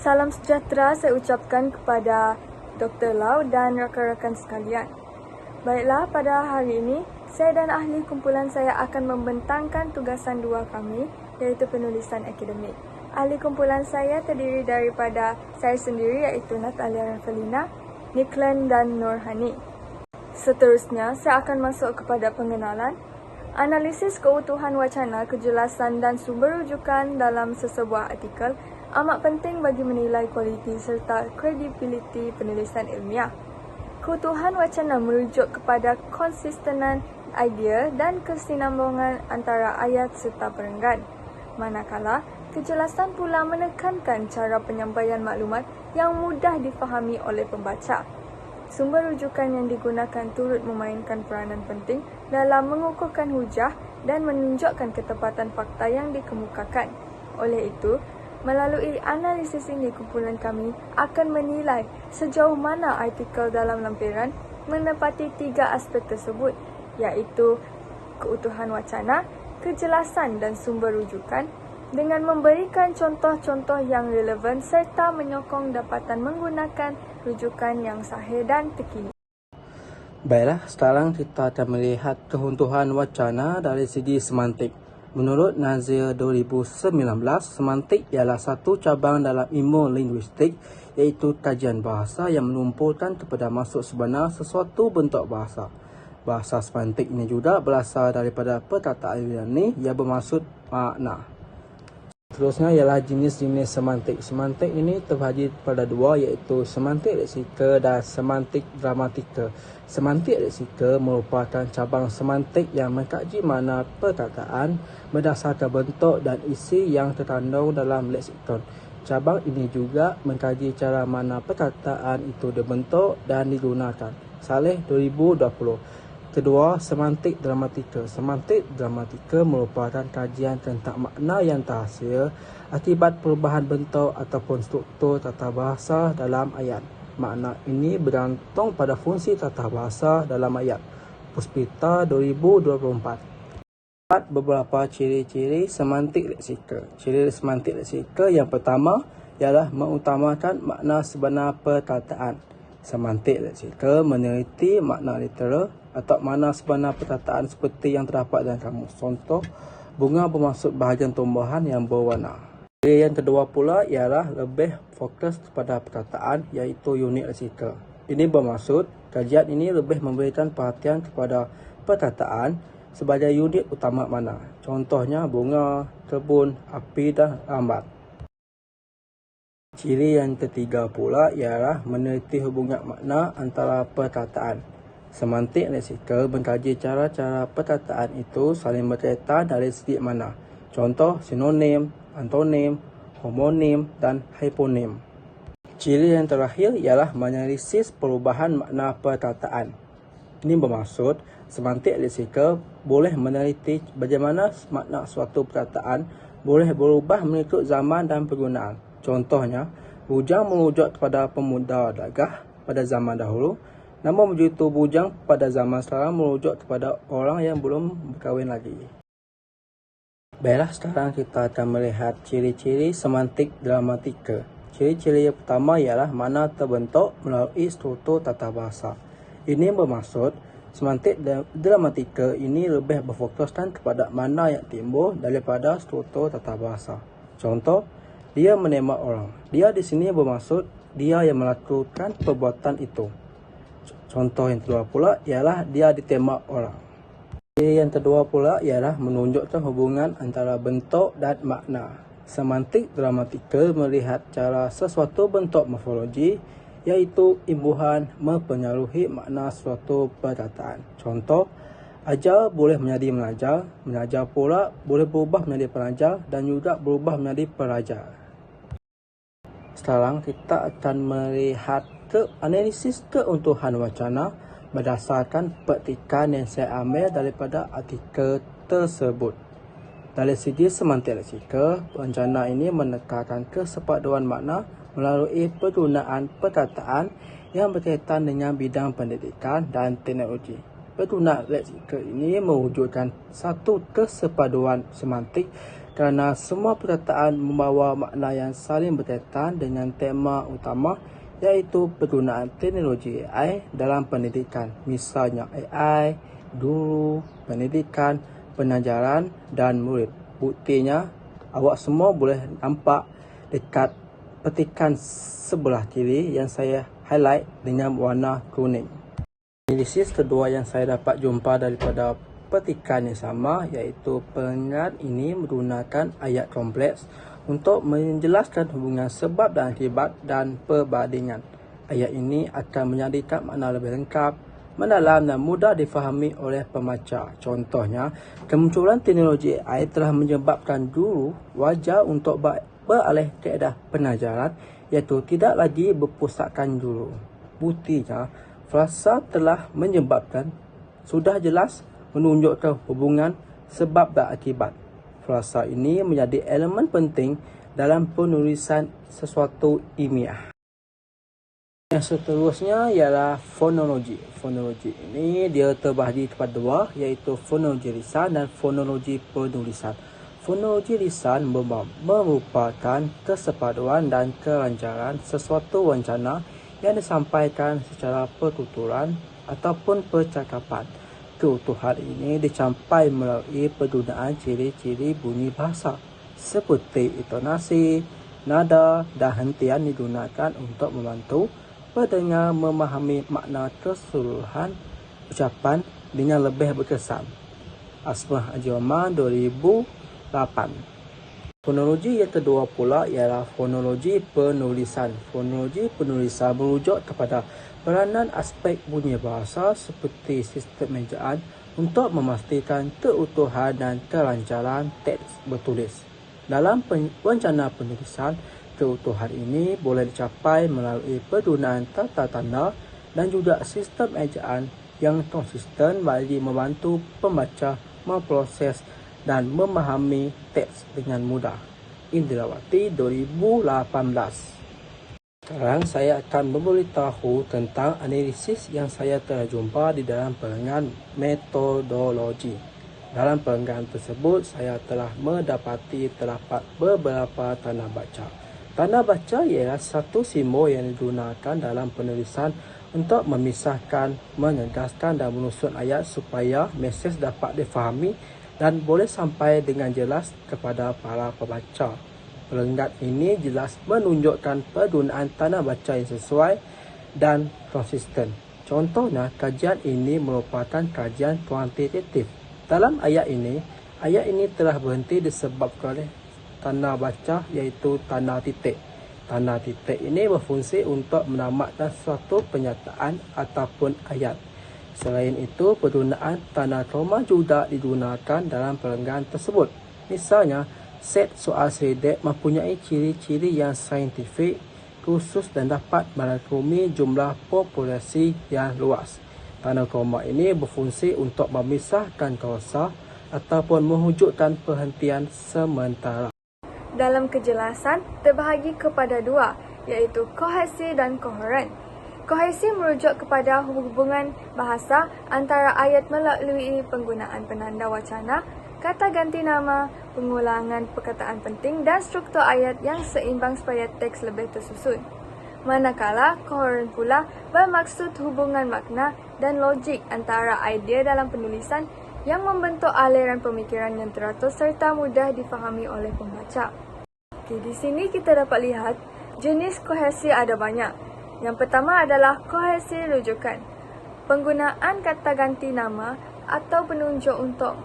Salam sejahtera saya ucapkan kepada Dr. Lau dan rakan-rakan sekalian. Baiklah, pada hari ini, saya dan ahli kumpulan saya akan membentangkan tugasan dua kami, iaitu penulisan akademik. Ahli kumpulan saya terdiri daripada saya sendiri, iaitu Natalia Rafelina, Niklan dan Nurhani. Seterusnya, saya akan masuk kepada pengenalan. Analisis keutuhan wacana, kejelasan dan sumber rujukan dalam sesebuah artikel amat penting bagi menilai kualiti serta kredibiliti penulisan ilmiah. Keutuhan wacana merujuk kepada konsistenan idea dan kesinambungan antara ayat serta perenggan. Manakala, kejelasan pula menekankan cara penyampaian maklumat yang mudah difahami oleh pembaca. Sumber rujukan yang digunakan turut memainkan peranan penting dalam mengukuhkan hujah dan menunjukkan ketepatan fakta yang dikemukakan. Oleh itu, melalui analisis ini, kumpulan kami akan menilai sejauh mana artikel dalam lampiran menepati tiga aspek tersebut, iaitu keutuhan wacana, kejelasan dan sumber rujukan, dengan memberikan contoh-contoh yang relevan serta menyokong dapatan menggunakan rujukan yang sahih dan terkini. Baiklah, sekarang kita akan melihat keutuhan wacana dari segi semantik. Menurut Nazir 2019, semantik ialah satu cabang dalam ilmu linguistik, iaitu kajian bahasa yang menumpukan kepada maksud sebenar sesuatu bentuk bahasa. Bahasa semantik ini juga berasal daripada perkataan Yunani yang bermaksud makna. Seterusnya ialah jenis-jenis semantik. Semantik ini terbahagi pada dua, iaitu semantik leksika dan semantik gramatika. Semantik leksika merupakan cabang semantik yang mengkaji makna perkataan berdasarkan bentuk dan isi yang terkandung dalam leksikon. Cabang ini juga mengkaji cara mana perkataan itu dibentuk dan digunakan. Saleh 2020. Kedua, semantik dramatika. Semantik dramatika merupakan kajian tentang makna yang terhasil akibat perubahan bentuk ataupun struktur tata bahasa dalam ayat. Makna ini bergantung pada fungsi tata bahasa dalam ayat. Puspita 2024. Beberapa ciri-ciri semantik leksika. Ciri semantik leksika yang pertama ialah mengutamakan makna sebenar perkataan. Semantik leksika meneliti makna literal atau makna sebenar perkataan seperti yang terdapat dalam kamus. Contoh, bunga bermaksud bahagian tumbuhan yang berwarna. Ciri yang kedua pula ialah lebih fokus kepada perkataan, iaitu unit leksika. Ini bermaksud kajian ini lebih memberikan perhatian kepada perkataan sebagai unit utama makna. Contohnya bunga, kebun, api dan lambat. Ciri yang ketiga pula ialah meneliti hubungan makna antara perkataan. Semantik leksika mengkaji cara-cara perkataan itu saling berkaitan dari segi makna. Contoh, sinonim, antonim, homonim dan hiponim. Ciri yang terakhir ialah menganalisis perubahan makna perkataan. Ini bermaksud semantik leksika boleh meneliti bagaimana makna suatu perkataan boleh berubah mengikut zaman dan penggunaan. Contohnya, bujang merujuk kepada pemuda gagah pada zaman dahulu, namun begitu bujang pada zaman sekarang merujuk kepada orang yang belum berkahwin lagi. Baiklah, sekarang kita akan melihat ciri-ciri semantik dramatika. Ciri-ciri yang pertama ialah makna terbentuk melalui struktur tata bahasa. Ini bermaksud semantik dramatika ini lebih berfokuskan kepada makna yang timbul daripada struktur tata bahasa. Contoh, dia menembak orang. Dia di sini bermaksud dia yang melakukan perbuatan itu. Contoh yang kedua pula ialah dia ditembak orang. Ciri yang kedua pula ialah menunjukkan hubungan antara bentuk dan makna. Semantik dramatika melihat cara sesuatu bentuk morfologi, iaitu imbuhan mempengaruhi makna suatu perkataan. Contoh, ajar boleh menjadi mengajar, mengajar pula boleh berubah menjadi pengajar dan juga berubah menjadi pelajar. Sekarang kita akan melihat analisis keutuhan wacana berdasarkan petikan yang saya ambil daripada artikel tersebut. Dari segi semantik leksika, rencana ini menekankan kesepaduan makna melalui penggunaan perkataan yang berkaitan dengan bidang pendidikan dan teknologi. Penggunaan leksika ini mewujudkan satu kesepaduan semantik kerana semua perkataan membawa makna yang saling berkaitan dengan tema utama iaitu penggunaan teknologi AI dalam pendidikan. Misalnya AI, guru, pendidikan, pengajaran dan murid. Buktinya, awak semua boleh nampak dekat petikan sebelah kiri yang saya highlight dengan warna kuning. Analisis kedua yang saya dapat jumpa daripada petikan yang sama iaitu pengingat ini menggunakan ayat kompleks untuk menjelaskan hubungan sebab dan akibat dan perbandingan. Ayat ini akan menjadikan makna lebih lengkap, mendalam dan mudah difahami oleh pembaca. Contohnya, kemunculan teknologi AI telah menyebabkan guru wajar untuk beralih kaedah pengajaran iaitu tidak lagi berpusatkan guru. Buktinya, frasa telah menyebabkan sudah jelas menunjukkan hubungan sebab dan akibat. Frasa ini menjadi elemen penting dalam penulisan sesuatu ilmiah. Yang seterusnya ialah fonologi. Fonologi ini dia terbahagi kepada dua iaitu fonologi lisan dan fonologi penulisan. Fonologi lisan merupakan kesepaduan dan kelancaran sesuatu rencana yang disampaikan secara pertuturan ataupun percakapan. Keutuhan ini dicapai melalui penggunaan ciri-ciri bunyi bahasa seperti intonasi, nada dan hentian digunakan untuk membantu pendengar memahami makna keseluruhan ucapan dengan lebih berkesan. Asmah Ajrama 2008. Fonologi yang kedua pula ialah fonologi penulisan. Fonologi penulisan merujuk kepada peranan aspek bunyi bahasa seperti sistem ejaan untuk memastikan keutuhan dan kelancaran teks bertulis. Dalam rencana penulisan, keutuhan ini boleh dicapai melalui penggunaan tata tanda dan juga sistem ejaan yang konsisten bagi membantu pembaca memproses dan memahami teks dengan mudah. Indrawati 2018. Sekarang saya akan memberitahu tentang analisis yang saya telah jumpa di dalam perenggan metodologi. Dalam perenggan tersebut, saya telah mendapati terdapat beberapa tanda baca. Tanda baca ialah satu simbol yang digunakan dalam penulisan untuk memisahkan, menegaskan dan menyusun ayat supaya mesej dapat difahami dan boleh sampai dengan jelas kepada para pembaca. Perenggan ini jelas menunjukkan penggunaan tanda baca yang sesuai dan konsisten. Contohnya, kajian ini merupakan kajian kuantitatif. Dalam ayat ini telah berhenti disebabkan oleh tanda baca iaitu tanda titik. Tanda titik ini berfungsi untuk menamatkan suatu pernyataan ataupun ayat. Selain itu, penggunaan tanda koma juga digunakan dalam perenggan tersebut. Misalnya, set soal sedek mempunyai ciri-ciri yang saintifik, khusus dan dapat merangkumi jumlah populasi yang luas. Tanda koma ini berfungsi untuk memisahkan kausa ataupun mewujudkan perhentian sementara. Dalam kejelasan, terbahagi kepada dua, iaitu kohesi dan koheren. Kohesi merujuk kepada hubungan bahasa antara ayat melalui penggunaan penanda wacana, kata ganti nama, pengulangan perkataan penting dan struktur ayat yang seimbang supaya teks lebih tersusun. Manakala koheren pula bermaksud hubungan makna dan logik antara idea dalam penulisan yang membentuk aliran pemikiran yang teratur serta mudah difahami oleh pembaca. Di sini kita dapat lihat jenis kohesi ada banyak. Yang pertama adalah kohesi rujukan. Penggunaan kata ganti nama atau penunjuk untuk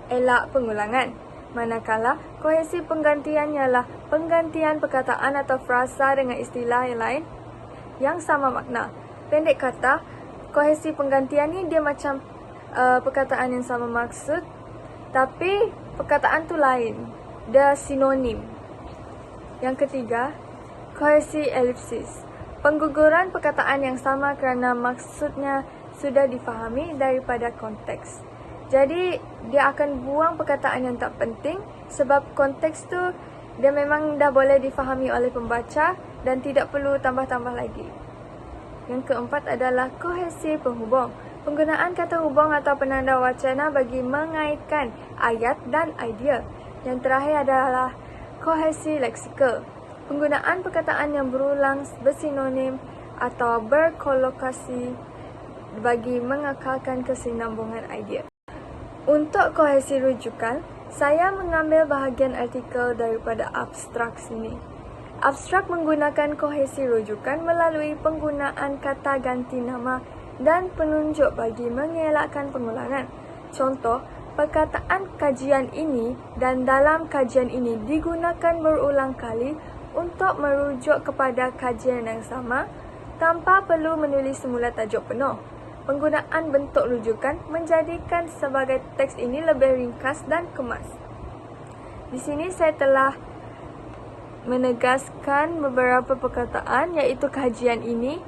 elak pengulangan. Manakala kohesi penggantian ialah penggantian perkataan atau frasa dengan istilah yang lain yang sama makna. Pendek kata, kohesi penggantian ni dia macam perkataan yang sama maksud tapi perkataan tu lain. Dia sinonim. Yang ketiga, kohesi elipsis. Pengguguran perkataan yang sama kerana maksudnya sudah difahami daripada konteks. Jadi, dia akan buang perkataan yang tak penting sebab konteks tu dia memang dah boleh difahami oleh pembaca dan tidak perlu tambah-tambah lagi. Yang keempat adalah kohesi penghubung. Penggunaan kata hubung atau penanda wacana bagi mengaitkan ayat dan idea. Yang terakhir adalah kohesi leksikal. Penggunaan perkataan yang berulang bersinonim atau berkolokasi bagi mengekalkan kesinambungan idea. Untuk kohesi rujukan, saya mengambil bahagian artikel daripada abstrak sini. Abstrak menggunakan kohesi rujukan melalui penggunaan kata ganti nama dan penunjuk bagi mengelakkan pengulangan. Contoh, perkataan kajian ini dan dalam kajian ini digunakan berulang kali untuk merujuk kepada kajian yang sama tanpa perlu menulis semula tajuk penuh. Penggunaan bentuk rujukan menjadikan sebagai teks ini lebih ringkas dan kemas. Di sini saya telah menegaskan beberapa perkataan iaitu kajian ini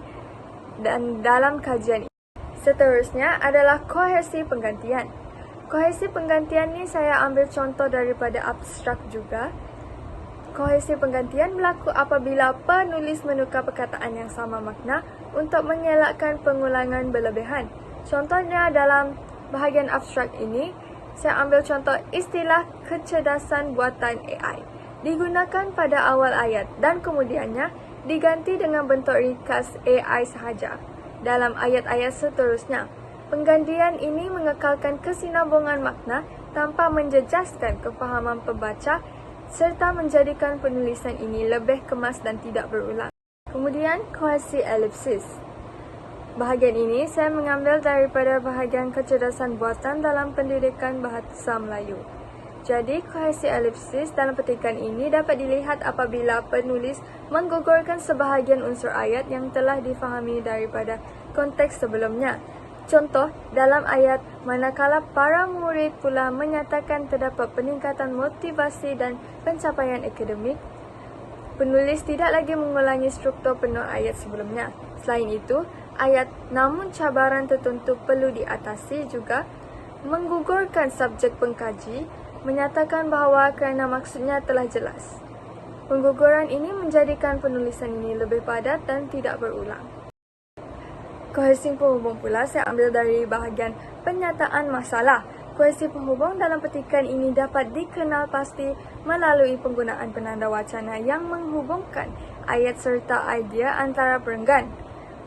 dan dalam kajian ini. Seterusnya adalah kohesi penggantian. Kohesi penggantian ini saya ambil contoh daripada abstrak juga. Kohesi penggantian berlaku apabila penulis menukar perkataan yang sama makna untuk mengelakkan pengulangan berlebihan. Contohnya dalam bahagian abstrak ini, saya ambil contoh istilah kecerdasan buatan AI. Digunakan pada awal ayat dan kemudiannya diganti dengan bentuk ringkas AI sahaja. Dalam ayat-ayat seterusnya, penggantian ini mengekalkan kesinambungan makna tanpa menjejaskan kefahaman pembaca serta menjadikan penulisan ini lebih kemas dan tidak berulang. Kemudian, kohesi elipsis. Bahagian ini saya mengambil daripada bahagian kecerdasan buatan dalam pendidikan bahasa Melayu. Jadi, kohesi elipsis dalam petikan ini dapat dilihat apabila penulis menggugurkan sebahagian unsur ayat yang telah difahami daripada konteks sebelumnya. Contoh, dalam ayat, manakala para murid pula menyatakan terdapat peningkatan motivasi dan pencapaian akademik, penulis tidak lagi mengulangi struktur penuh ayat sebelumnya. Selain itu, ayat namun cabaran tertentu perlu diatasi juga menggugurkan subjek pengkaji, menyatakan bahawa kerana maksudnya telah jelas. Pengguguran ini menjadikan penulisan ini lebih padat dan tidak berulang. Kohesi penghubung pula saya ambil dari bahagian penyataan masalah. Kohesi penghubung dalam petikan ini dapat dikenal pasti melalui penggunaan penanda wacana yang menghubungkan ayat serta idea antara perenggan.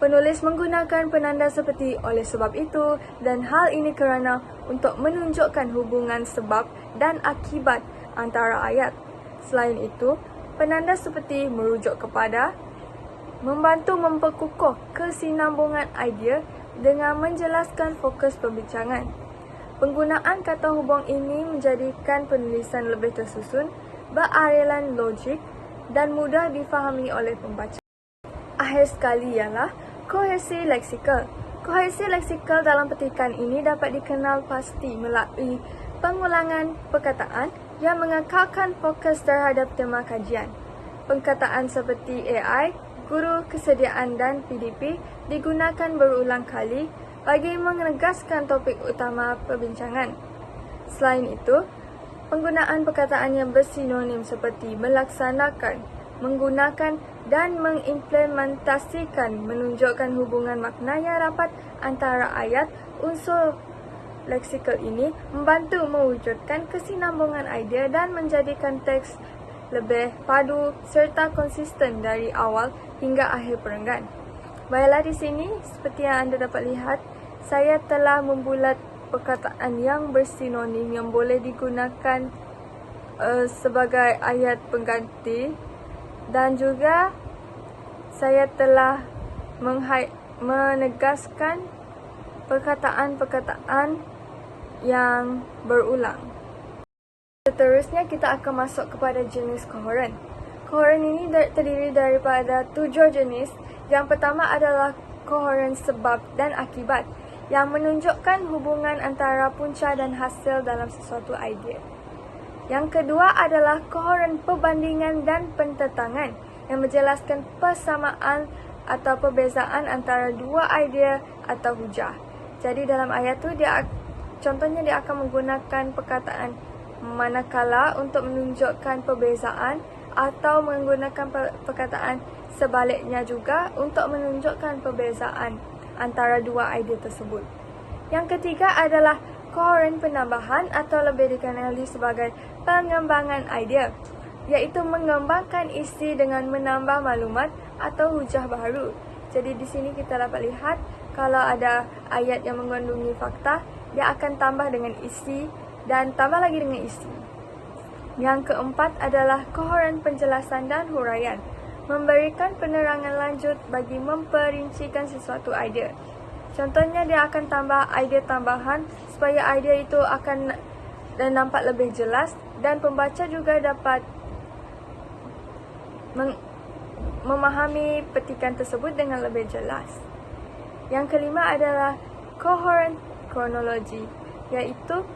Penulis menggunakan penanda seperti oleh sebab itu dan hal ini kerana untuk menunjukkan hubungan sebab dan akibat antara ayat. Selain itu, penanda seperti merujuk kepada membantu memperkukuh kesinambungan idea dengan menjelaskan fokus perbincangan. Penggunaan kata hubung ini menjadikan penulisan lebih tersusun, berarelan logik dan mudah difahami oleh pembaca. Akhir sekali ialah kohesi leksikal. Kohesi leksikal dalam petikan ini dapat dikenal pasti melalui pengulangan perkataan yang mengekalkan fokus terhadap tema kajian. Perkataan seperti AI, guru, kesediaan dan PDP digunakan berulang kali bagi menegaskan topik utama perbincangan. Selain itu, penggunaan perkataan yang bersinonim seperti melaksanakan, menggunakan dan mengimplementasikan menunjukkan hubungan makna yang rapat antara ayat. Unsur leksikal ini membantu mewujudkan kesinambungan idea dan menjadikan teks lebih padu serta konsisten dari awal hingga akhir perenggan. Baiklah, di sini seperti yang anda dapat lihat, saya telah membulat perkataan yang bersinonim yang boleh digunakan sebagai ayat pengganti dan juga saya telah menegaskan perkataan-perkataan yang berulang. Seterusnya kita akan masuk kepada jenis koheren. Koheren ini terdiri daripada 7 jenis. Yang pertama adalah koheren sebab dan akibat yang menunjukkan hubungan antara punca dan hasil dalam sesuatu idea. Yang kedua adalah koheren perbandingan dan pententangan yang menjelaskan persamaan atau perbezaan antara dua idea atau hujah. Jadi dalam ayat tu contohnya dia akan menggunakan perkataan manakala untuk menunjukkan perbezaan atau menggunakan perkataan sebaliknya juga untuk menunjukkan perbezaan antara dua idea tersebut. Yang ketiga adalah kohoren penambahan atau lebih dikenali sebagai pengembangan idea, iaitu mengembangkan isi dengan menambah maklumat atau hujah baru. Jadi di sini kita dapat lihat kalau ada ayat yang mengandungi fakta, dia akan tambah dengan isi dan tambah lagi dengan isi. Yang keempat adalah kohoren penjelasan dan huraian, memberikan penerangan lanjut bagi memperincikan sesuatu idea. Contohnya dia akan tambah idea tambahan supaya idea itu akan nampak lebih jelas dan pembaca juga dapat memahami petikan tersebut dengan lebih jelas. Yang kelima adalah coherent chronology, iaitu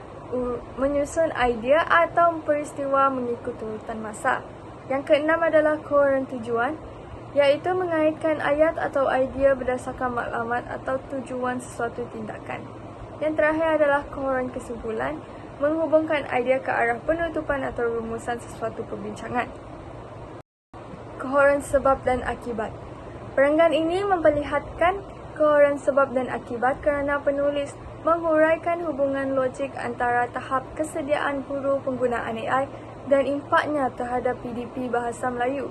menyusun idea atau peristiwa mengikut urutan masa. Yang keenam adalah coherent tujuan, iaitu mengaitkan ayat atau idea berdasarkan maklumat atau tujuan sesuatu tindakan. Yang terakhir adalah coherent kesimpulan, menghubungkan idea ke arah penutupan atau rumusan sesuatu perbincangan. Kohoren sebab dan akibat. Perenggan ini memperlihatkan kohoren sebab dan akibat kerana penulis menghuraikan hubungan logik antara tahap kesediaan guru penggunaan AI dan impaknya terhadap PDP bahasa Melayu.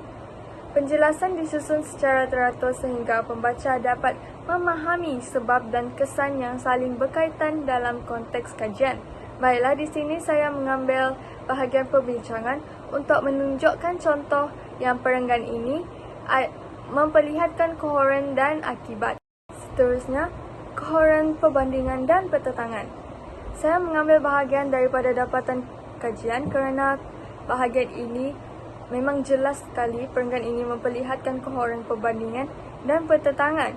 Penjelasan disusun secara teratur sehingga pembaca dapat memahami sebab dan kesan yang saling berkaitan dalam konteks kajian. Baiklah, di sini saya mengambil bahagian perbincangan untuk menunjukkan contoh yang perenggan ini memperlihatkan kohoren dan akibat. Seterusnya, kohoren perbandingan dan pertentangan. Saya mengambil bahagian daripada dapatan kajian kerana bahagian ini memang jelas sekali perenggan ini memperlihatkan kohoren perbandingan dan pertentangan.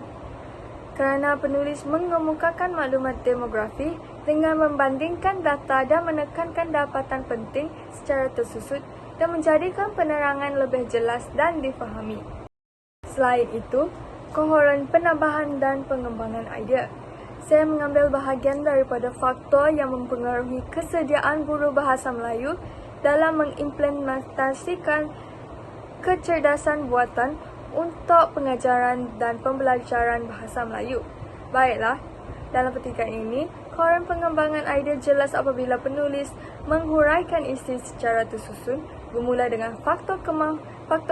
Kerana penulis mengemukakan maklumat demografi dengan membandingkan data dan menekankan dapatan penting secara tersusun dan menjadikan penerangan lebih jelas dan difahami. Selain itu, kohoren penambahan dan pengembangan idea. Saya mengambil bahagian daripada faktor yang mempengaruhi kesediaan guru bahasa Melayu dalam mengimplementasikan kecerdasan buatan untuk pengajaran dan pembelajaran bahasa Melayu. Baiklah, dalam petikan ini, kohoren pengembangan idea jelas apabila penulis menghuraikan isi secara tersusun, bermula dengan faktor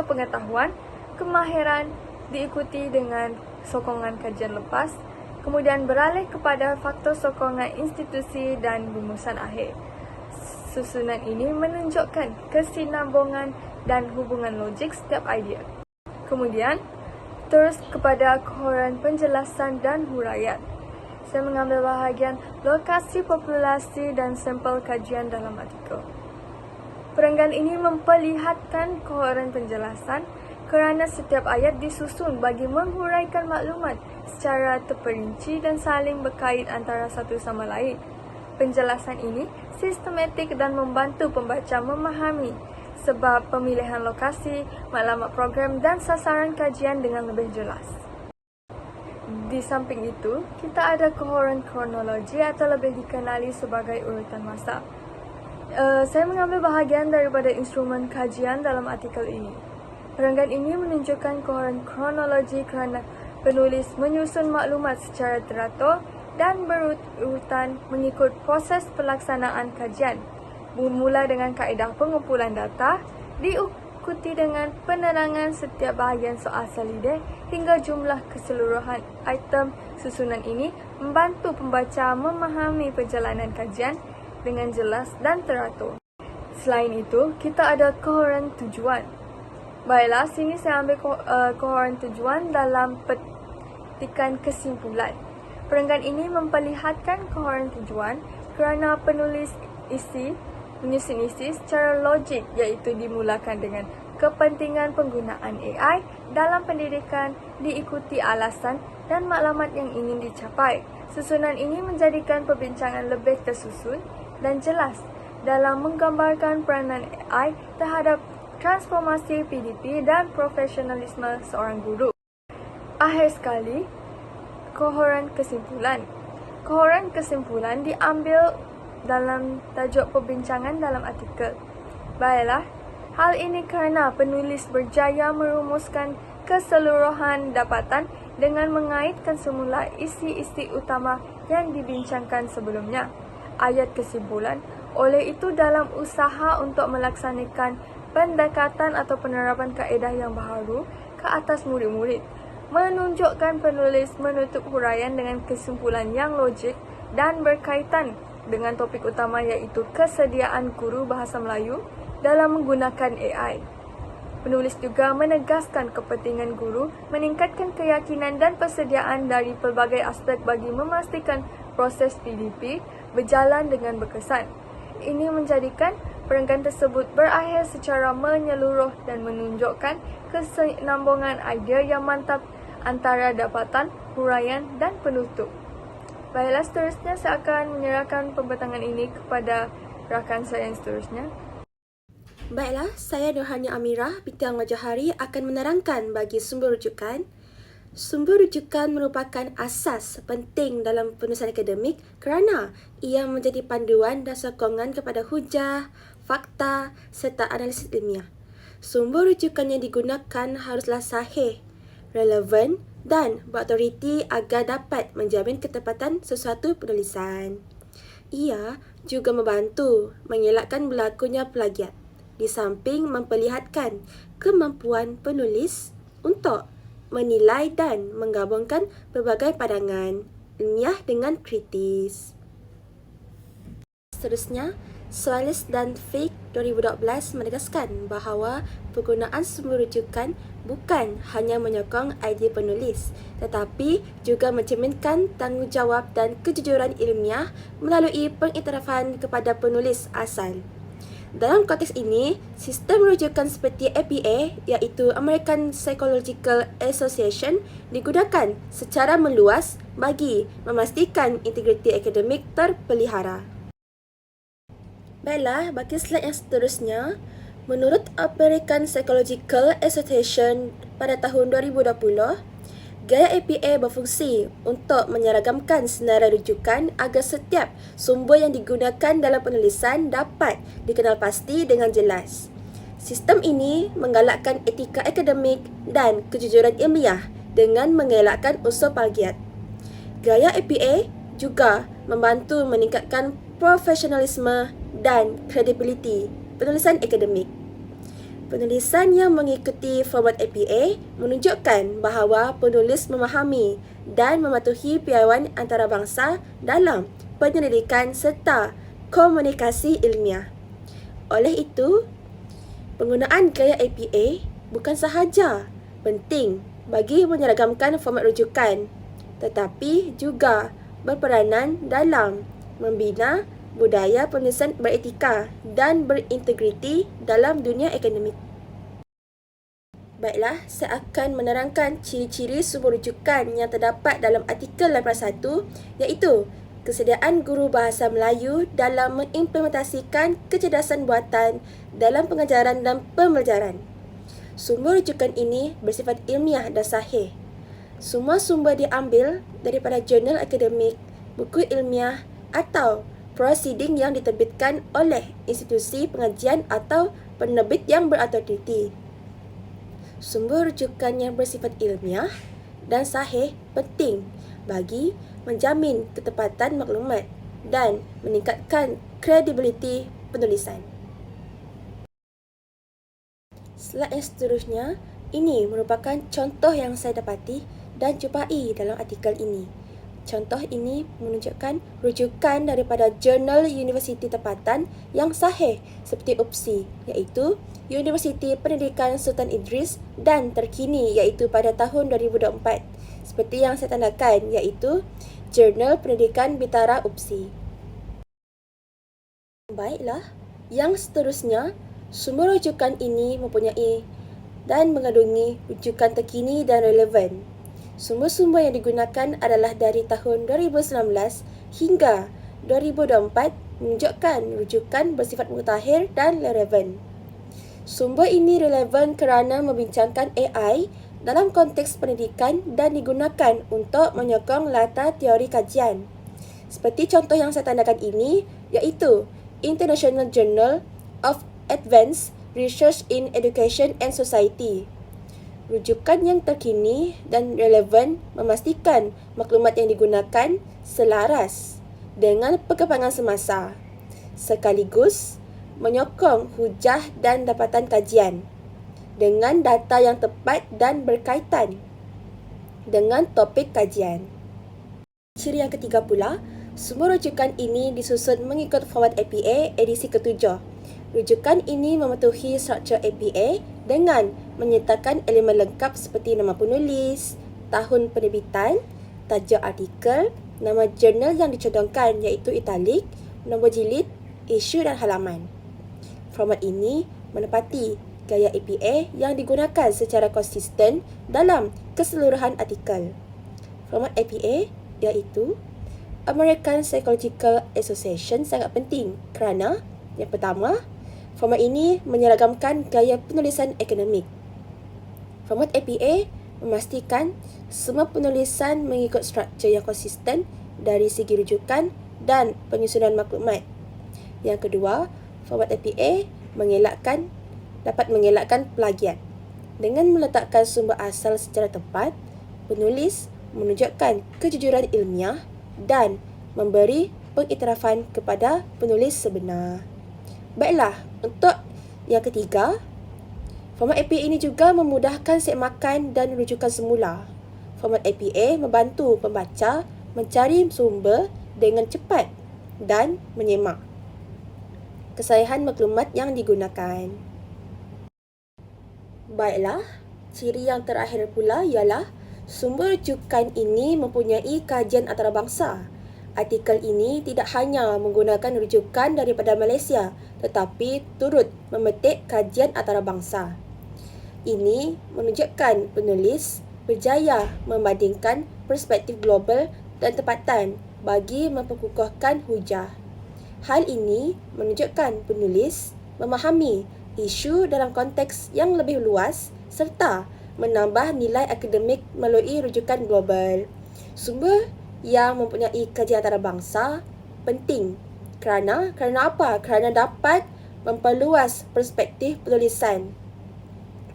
pengetahuan, kemahiran, diikuti dengan sokongan kajian lepas, kemudian beralih kepada faktor sokongan institusi dan rumusan akhir. Susunan ini menunjukkan kesinambungan dan hubungan logik setiap idea. Kemudian, terus kepada kohoren penjelasan dan huraian. Saya mengambil bahagian lokasi populasi dan sampel kajian dalam artikel. Perenggan ini memperlihatkan kohoren penjelasan kerana setiap ayat disusun bagi menghuraikan maklumat secara terperinci dan saling berkait antara satu sama lain. Penjelasan ini sistematik dan membantu pembaca memahami sebab pemilihan lokasi, maklumat program dan sasaran kajian dengan lebih jelas. Di samping itu, kita ada kohoren kronologi atau lebih dikenali sebagai urutan masa. Saya mengambil bahagian daripada instrumen kajian dalam artikel ini. Perenggan ini menunjukkan kohoren kronologi kerana penulis menyusun maklumat secara teratur dan berurutan mengikut proses pelaksanaan kajian. Bermula dengan kaedah pengumpulan data, diikuti dengan penerangan setiap bahagian soal selidih hingga jumlah keseluruhan item susunan ini membantu pembaca memahami perjalanan kajian dengan jelas dan teratur. Selain itu, kita ada kohoren tujuan. Baiklah, sini saya ambil kohoren tujuan dalam petikan kesimpulan. Perenggan ini memperlihatkan kohoren tujuan kerana penulis menyusun isi secara logik, iaitu dimulakan dengan kepentingan penggunaan AI dalam pendidikan, diikuti alasan dan maklumat yang ingin dicapai. Susunan ini menjadikan perbincangan lebih tersusun dan jelas dalam menggambarkan peranan AI terhadap transformasi PDP dan profesionalisme seorang guru. Akhir sekali, kohoren kesimpulan. Kohoren kesimpulan diambil dalam tajuk perbincangan dalam artikel. Baiklah, hal ini kerana penulis berjaya merumuskan keseluruhan dapatan dengan mengaitkan semula isi-isi utama yang dibincangkan sebelumnya. ayat kesimpulan. Oleh itu, dalam usaha untuk melaksanakan pendekatan atau penerapan kaedah yang baharu ke atas murid-murid, menunjukkan penulis menutup huraian dengan kesimpulan yang logik dan berkaitan dengan topik utama, iaitu kesediaan guru bahasa Melayu dalam menggunakan AI. Penulis juga menegaskan kepentingan guru meningkatkan keyakinan dan persediaan dari pelbagai aspek bagi memastikan proses PDP berjalan dengan berkesan. Ini menjadikan perenggan tersebut berakhir secara menyeluruh dan menunjukkan kesinambungan idea yang mantap antara dapatan, huraian dan penutup. Baiklah, seterusnya saya akan menyerahkan pembentangan ini kepada rakan saya yang seterusnya. Baiklah, saya Nurhani Amirah binti Wajah Hari akan menerangkan bagi sumber rujukan. Sumber rujukan merupakan asas penting dalam penulisan akademik kerana ia menjadi panduan dan sokongan kepada hujah, fakta serta analisis ilmiah. Sumber rujukan yang digunakan haruslah sahih, relevan dan berautoriti agar dapat menjamin ketepatan sesuatu penulisan. Ia juga membantu mengelakkan berlakunya plagiat, di samping memperlihatkan kemampuan penulis untuk menilai dan menggabungkan pelbagai pandangan ilmiah dengan kritis. Seterusnya, Soalis dan Fake 2012 menegaskan bahawa penggunaan sumber rujukan bukan hanya menyokong idea penulis, tetapi juga mencerminkan tanggungjawab dan kejujuran ilmiah melalui pengiktirafan kepada penulis asal. Dalam konteks ini, sistem rujukan seperti APA, iaitu American Psychological Association, digunakan secara meluas bagi memastikan integriti akademik terpelihara. Baiklah, bagi slide yang seterusnya, menurut American Psychological Association pada tahun 2020, gaya APA berfungsi untuk menyeragamkan senarai rujukan agar setiap sumber yang digunakan dalam penulisan dapat dikenal pasti dengan jelas. Sistem ini menggalakkan etika akademik dan kejujuran ilmiah dengan mengelakkan unsur plagiat. Gaya APA juga membantu meningkatkan profesionalisme dan kredibiliti penulisan akademik. Penulisan yang mengikuti format APA menunjukkan bahawa penulis memahami dan mematuhi piawaian antarabangsa dalam penyelidikan serta komunikasi ilmiah. Oleh itu, penggunaan gaya APA bukan sahaja penting bagi menyeragamkan format rujukan, tetapi juga berperanan dalam membina budaya penulisan beretika dan berintegriti dalam dunia akademik. Baiklah, saya akan menerangkan ciri-ciri sumber rujukan yang terdapat dalam artikel 81, iaitu kesediaan guru bahasa Melayu dalam mengimplementasikan kecerdasan buatan dalam pengajaran dan pembelajaran. Sumber rujukan ini bersifat ilmiah dan sahih. Semua sumber diambil daripada jurnal akademik, buku ilmiah atau prosiding yang diterbitkan oleh institusi pengajian atau penerbit yang berautoriti. Sumber rujukan yang bersifat ilmiah dan sahih penting bagi menjamin ketepatan maklumat dan meningkatkan kredibiliti penulisan. Slide yang seterusnya, ini merupakan contoh yang saya dapati dan jumpai dalam artikel ini. Contoh ini menunjukkan rujukan daripada jurnal universiti tempatan yang sahih seperti UPSI, iaitu Universiti Pendidikan Sultan Idris, dan terkini iaitu pada tahun 2024, seperti yang saya tandakan iaitu Jurnal Pendidikan Bintara UPSI. Baiklah, yang seterusnya, sumber rujukan ini mempunyai dan mengandungi rujukan terkini dan relevan. Sumber-sumber yang digunakan adalah dari tahun 2019 hingga 2024 menunjukkan rujukan bersifat mutakhir dan relevan. Sumber ini relevan kerana membincangkan AI dalam konteks pendidikan dan digunakan untuk menyokong latar teori kajian. Seperti contoh yang saya tandakan ini, iaitu International Journal of Advanced Research in Education and Society. Rujukan yang terkini dan relevan memastikan maklumat yang digunakan selaras dengan perkembangan semasa, sekaligus menyokong hujah dan dapatan kajian dengan data yang tepat dan berkaitan dengan topik kajian. Ciri yang ketiga pula, semua rujukan ini disusun mengikut format APA edisi ke-7. Rujukan ini mematuhi struktur APA dengan menyertakan elemen lengkap seperti nama penulis, tahun penerbitan, tajuk artikel, nama jurnal yang dicodongkan iaitu italik, nombor jilid, isu dan halaman. Format ini menepati gaya APA yang digunakan secara konsisten dalam keseluruhan artikel. Format APA iaitu American Psychological Association sangat penting kerana yang pertama, format ini menyeragamkan gaya penulisan akademik. Format APA memastikan semua penulisan mengikut struktur yang konsisten dari segi rujukan dan penyusunan maklumat. Yang kedua, format APA dapat mengelakkan plagiat. Dengan meletakkan sumber asal secara tepat, penulis menunjukkan kejujuran ilmiah dan memberi pengiktirafan kepada penulis sebenar. Baiklah, untuk yang ketiga, format APA ini juga memudahkan sekmakan dan rujukan semula. Format APA membantu pembaca mencari sumber dengan cepat dan menyemak kesahihan maklumat yang digunakan. Baiklah, ciri yang terakhir pula ialah sumber rujukan ini mempunyai kajian antarabangsa. Artikel ini tidak hanya menggunakan rujukan daripada Malaysia tetapi turut memetik kajian antarabangsa. Ini menunjukkan penulis berjaya membandingkan perspektif global dan tempatan bagi memperkukuhkan hujah. Hal ini menunjukkan penulis memahami isu dalam konteks yang lebih luas serta menambah nilai akademik melalui rujukan global. Sumber yang mempunyai kajian antarabangsa penting. Kerana apa? Kerana dapat memperluas perspektif penulisan,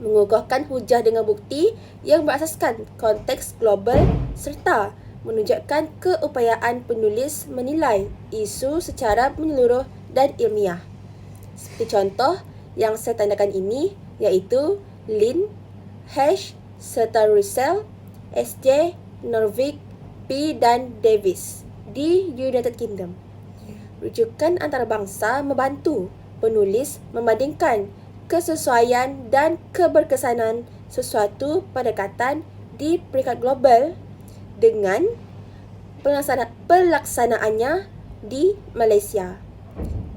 mengukuhkan hujah dengan bukti yang berasaskan konteks global serta menunjukkan keupayaan penulis menilai isu secara menyeluruh dan ilmiah. Seperti contoh yang saya tandakan ini iaitu Lin, Hesh serta Russell, SJ, Norvig, P dan Davis di United Kingdom. Rujukan antarabangsa membantu penulis membandingkan kesesuaian dan keberkesanan sesuatu pendekatan di peringkat global dengan pelaksanaannya di Malaysia.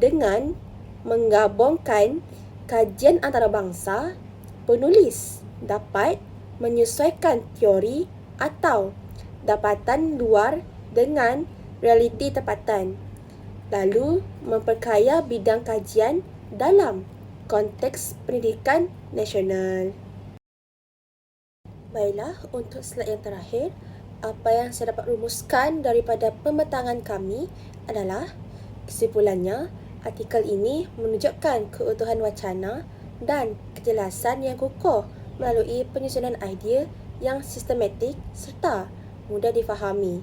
Dengan menggabungkan kajian antarabangsa, penulis dapat menyesuaikan teori atau dapatan luar dengan realiti tempatan, lalu memperkaya bidang kajian dalam konteks pendidikan nasional. Baiklah, untuk slide yang terakhir, apa yang saya dapat rumuskan daripada pemetangan kami adalah kesimpulannya, artikel ini menunjukkan keutuhan wacana dan kejelasan yang kukuh melalui penyusunan idea yang sistematik serta mudah difahami.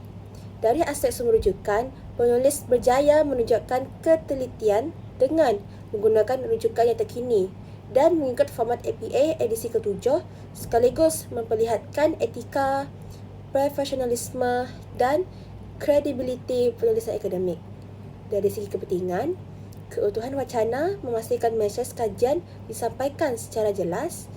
Dari aspek sumber rujukan, penulis berjaya menunjukkan ketelitian dengan menggunakan rujukan yang terkini dan mengikut format APA edisi ke-7 sekaligus memperlihatkan etika, profesionalisme dan kredibiliti penulisan akademik. Dari segi kepentingan, keutuhan wacana memastikan mesej kajian disampaikan secara jelas.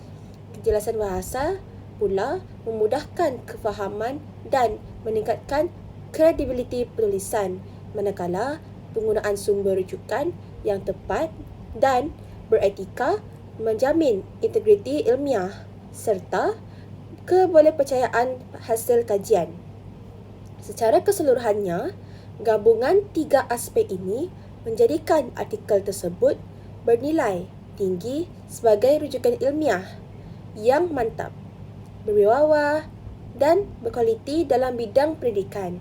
Kejelasan bahasa pula memudahkan kefahaman dan meningkatkan kredibiliti penulisan, manakala penggunaan sumber rujukan yang tepat dan beretika menjamin integriti ilmiah serta kebolehpercayaan hasil kajian. Secara keseluruhannya, gabungan tiga aspek ini menjadikan artikel tersebut bernilai tinggi sebagai rujukan ilmiah yang mantap, berwibawa dan berkualiti dalam bidang pendidikan.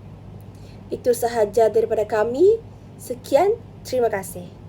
Itu sahaja daripada kami. Sekian, terima kasih.